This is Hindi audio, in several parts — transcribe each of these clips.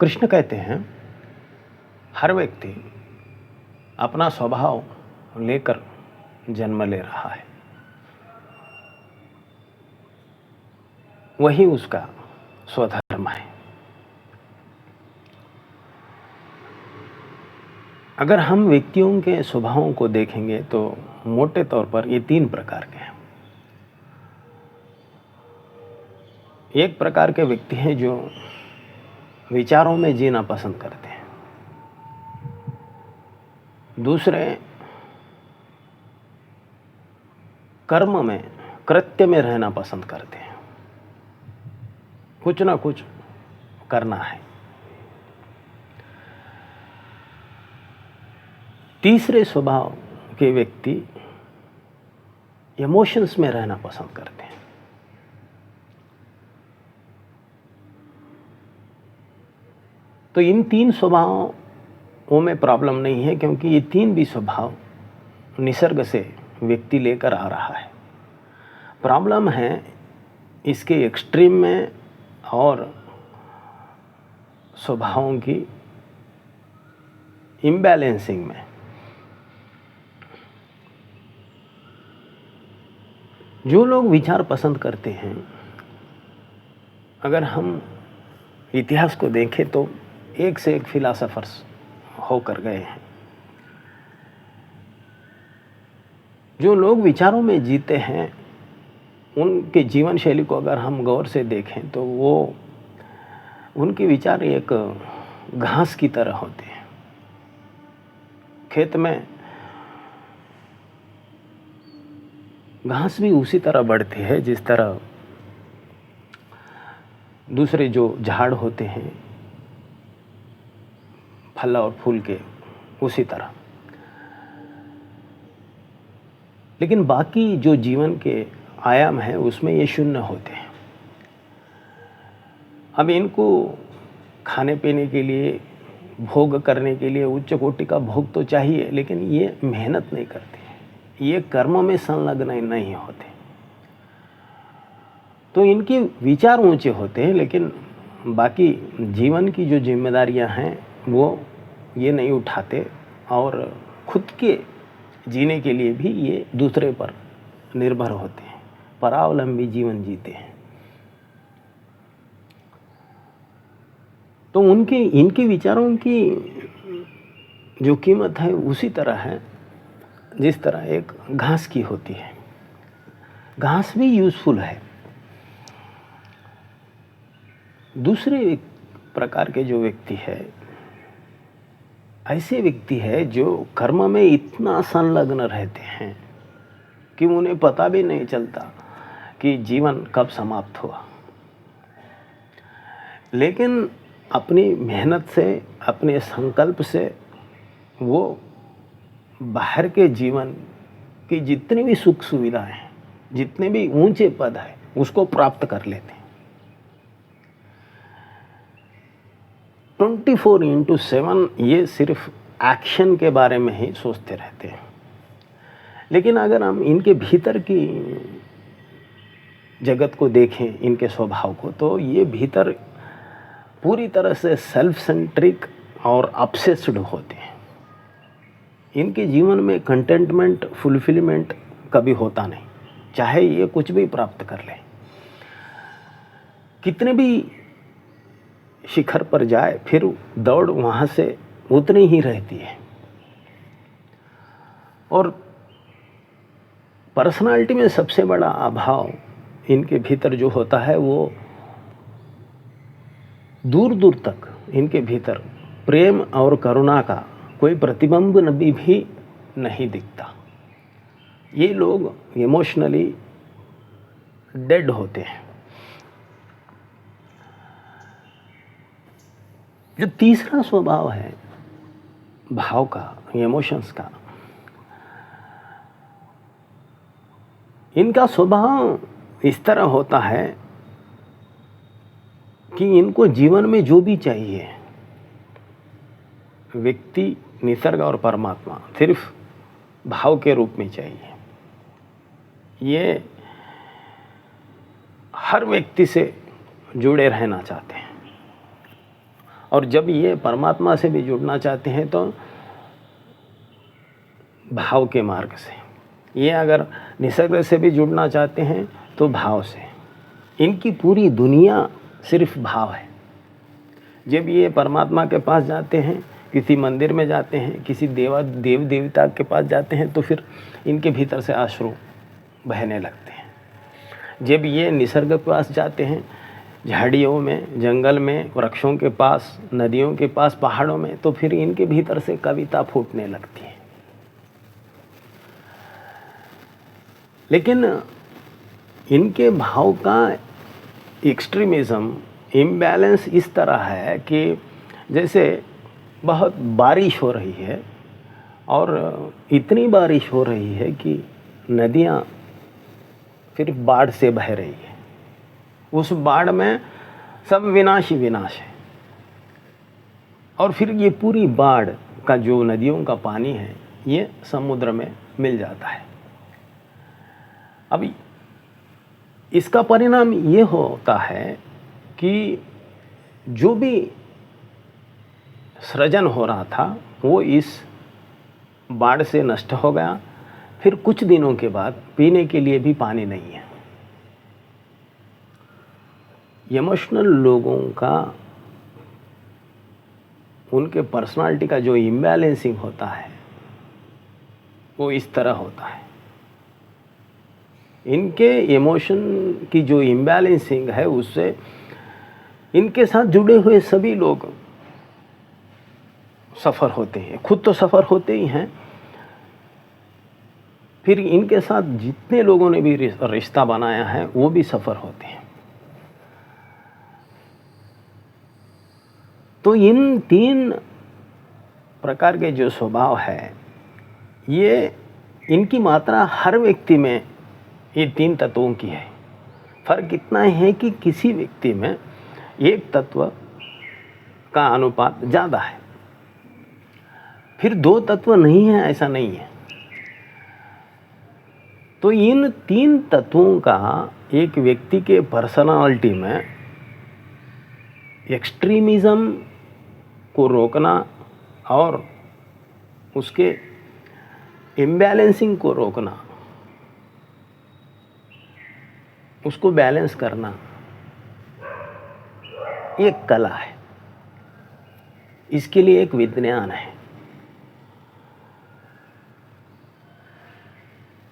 कृष्ण कहते हैं हर व्यक्ति अपना स्वभाव लेकर जन्म ले रहा है, वही उसका स्वधर्म है। अगर हम व्यक्तियों के स्वभावों को देखेंगे तो मोटे तौर पर ये 3 प्रकार के हैं। एक प्रकार के व्यक्ति हैं जो विचारों में जीना पसंद करते हैं, दूसरे कर्म में, कृत्य में रहना पसंद करते हैं, कुछ ना कुछ करना है। तीसरे स्वभाव के व्यक्ति इमोशंस में रहना पसंद करते हैं। तो इन 3 स्वभावों में प्रॉब्लम नहीं है, क्योंकि ये 3 भी स्वभाव निसर्ग से व्यक्ति लेकर आ रहा है। प्रॉब्लम है इसके एक्सट्रीम में और स्वभावों की इम्बैलेंसिंग में। जो लोग विचार पसंद करते हैं, अगर हम इतिहास को देखें तो एक से एक फिलासफर्स होकर गए हैं। जो लोग विचारों में जीते हैं, उनके जीवन शैली को अगर हम गौर से देखें तो वो उनके विचार एक घास की तरह होते हैं। खेत में घास भी उसी तरह बढ़ती है जिस तरह दूसरे जो झाड़ होते हैं फल और फूल के, उसी तरह। लेकिन बाकी जो जीवन के आयाम हैं उसमें ये शून्य होते हैं। अब इनको खाने पीने के लिए, भोग करने के लिए उच्च कोटि का भोग तो चाहिए, लेकिन ये मेहनत नहीं करते, ये कर्म में संलग्न नहीं होते। तो इनके विचार ऊंचे होते हैं, लेकिन बाकी जीवन की जो जिम्मेदारियां हैं वो ये नहीं उठाते, और खुद के जीने के लिए भी ये दूसरे पर निर्भर होते हैं, परावलंबी जीवन जीते हैं। तो इनके विचारों की जो कीमत है उसी तरह है जिस तरह एक घास की होती है। घास भी यूजफुल है। दूसरे एक प्रकार के जो व्यक्ति है, ऐसे व्यक्ति है जो कर्म में इतना संलग्न रहते हैं कि उन्हें पता भी नहीं चलता कि जीवन कब समाप्त हुआ। लेकिन अपनी मेहनत से, अपने संकल्प से वो बाहर के जीवन की जितनी भी सुख सुविधाएं हैं, जितने भी ऊंचे पद हैं, उसको प्राप्त कर लेते हैं। 24/7 ये सिर्फ एक्शन के बारे में ही सोचते रहते हैं। लेकिन अगर हम इनके भीतर की जगत को देखें, इनके स्वभाव को, तो ये भीतर पूरी तरह से सेल्फ सेंट्रिक और ऑब्सेस्ड होते हैं। इनके जीवन में कंटेंटमेंट, फुलफिलमेंट कभी होता नहीं, चाहे ये कुछ भी प्राप्त कर ले, कितने भी शिखर पर जाए, फिर दौड़ वहाँ से उतनी ही रहती है। और पर्सनालिटी में सबसे बड़ा अभाव इनके भीतर जो होता है, वो दूर दूर तक इनके भीतर प्रेम और करुणा का कोई प्रतिबिंब नभी भी नहीं दिखता। ये लोग इमोशनली डेड होते हैं। जो तीसरा स्वभाव है भाव का, इमोशंस का, इनका स्वभाव इस तरह होता है कि इनको जीवन में जो भी चाहिए, व्यक्ति, निसर्ग और परमात्मा, सिर्फ भाव के रूप में चाहिए। ये हर व्यक्ति से जुड़े रहना चाहते हैं। और जब ये परमात्मा से भी जुड़ना चाहते हैं तो भाव के मार्ग से, ये अगर निसर्ग से भी जुड़ना चाहते हैं तो भाव से। इनकी पूरी दुनिया सिर्फ भाव है। जब ये परमात्मा के पास जाते हैं, किसी मंदिर में जाते हैं, किसी देव देवता के पास जाते हैं, तो फिर इनके भीतर से अश्रु बहने लगते हैं। जब ये निसर्ग के पास जाते हैं, झाड़ियों में, जंगल में, वृक्षों के पास, नदियों के पास, पहाड़ों में, तो फिर इनके भीतर से कविता फूटने लगती है। लेकिन इनके भाव का एक्सट्रीमिज़म, इम्बैलेंस इस तरह है कि जैसे बहुत बारिश हो रही है और इतनी बारिश हो रही है कि नदियाँ फिर बाढ़ से बह रही है। उस बाढ़ में सब विनाश ही विनाश है और फिर ये पूरी बाढ़ का जो नदियों का पानी है ये समुद्र में मिल जाता है। अभी इसका परिणाम ये होता है कि जो भी सृजन हो रहा था वो इस बाढ़ से नष्ट हो गया। फिर कुछ दिनों के बाद पीने के लिए भी पानी नहीं है। इमोशनल लोगों का, उनके पर्सनालिटी का जो इम्बैलेंसिंग होता है वो इस तरह होता है। इनके इमोशन की जो इम्बैलेंसिंग है उससे इनके साथ जुड़े हुए सभी लोग सफ़र होते हैं। खुद तो सफ़र होते ही हैं, फिर इनके साथ जितने लोगों ने भी रिश्ता बनाया है वो भी सफ़र होते हैं। तो इन 3 प्रकार के जो स्वभाव है, ये इनकी मात्रा हर व्यक्ति में ये 3 तत्वों की है। फर्क इतना है कि किसी व्यक्ति में एक तत्व का अनुपात ज़्यादा है, फिर 2 तत्व नहीं है, ऐसा नहीं है। तो इन 3 तत्वों का एक व्यक्ति के पर्सनालिटी में एक्सट्रीमिज़म को रोकना और उसके इम्बैलेंसिंग को रोकना, उसको बैलेंस करना, एक कला है। इसके लिए एक विज्ञान है।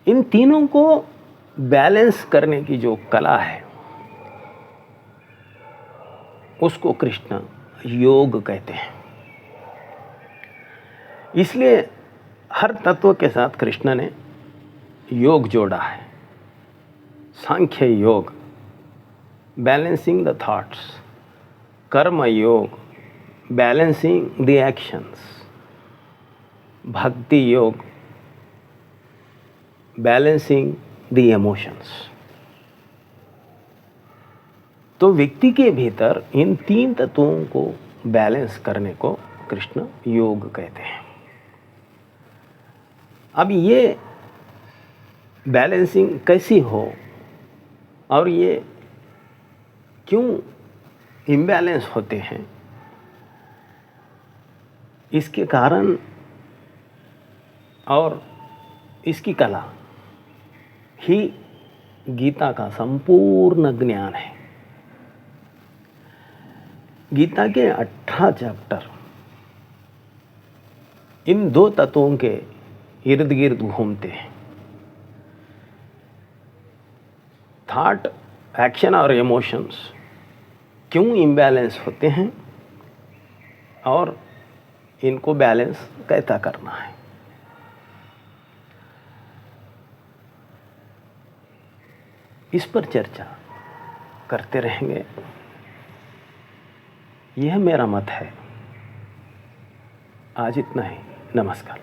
इन तीनों को बैलेंस करने की जो कला है उसको कृष्ण योग कहते हैं। इसलिए हर तत्व के साथ कृष्ण ने योग जोड़ा है। सांख्य योग, बैलेंसिंग द थॉट्स, कर्म योग, बैलेंसिंग द एक्शंस, भक्ति योग, बैलेंसिंग द इमोशंस। तो व्यक्ति के भीतर इन 3 तत्वों को बैलेंस करने को कृष्ण योग कहते हैं। अब ये बैलेंसिंग कैसी हो और ये क्यों इम्बैलेंस होते हैं, इसके कारण और इसकी कला ही गीता का संपूर्ण ज्ञान है। गीता के 18 चैप्टर इन 2 तत्वों के इर्द गिर्द घूमते हैं। थॉट, एक्शन और इमोशंस क्यों इम्बैलेंस होते हैं और इनको बैलेंस कैसा करना है। इस पर चर्चा करते रहेंगे, यह मेरा मत है। आज इतना ही। नमस्कार।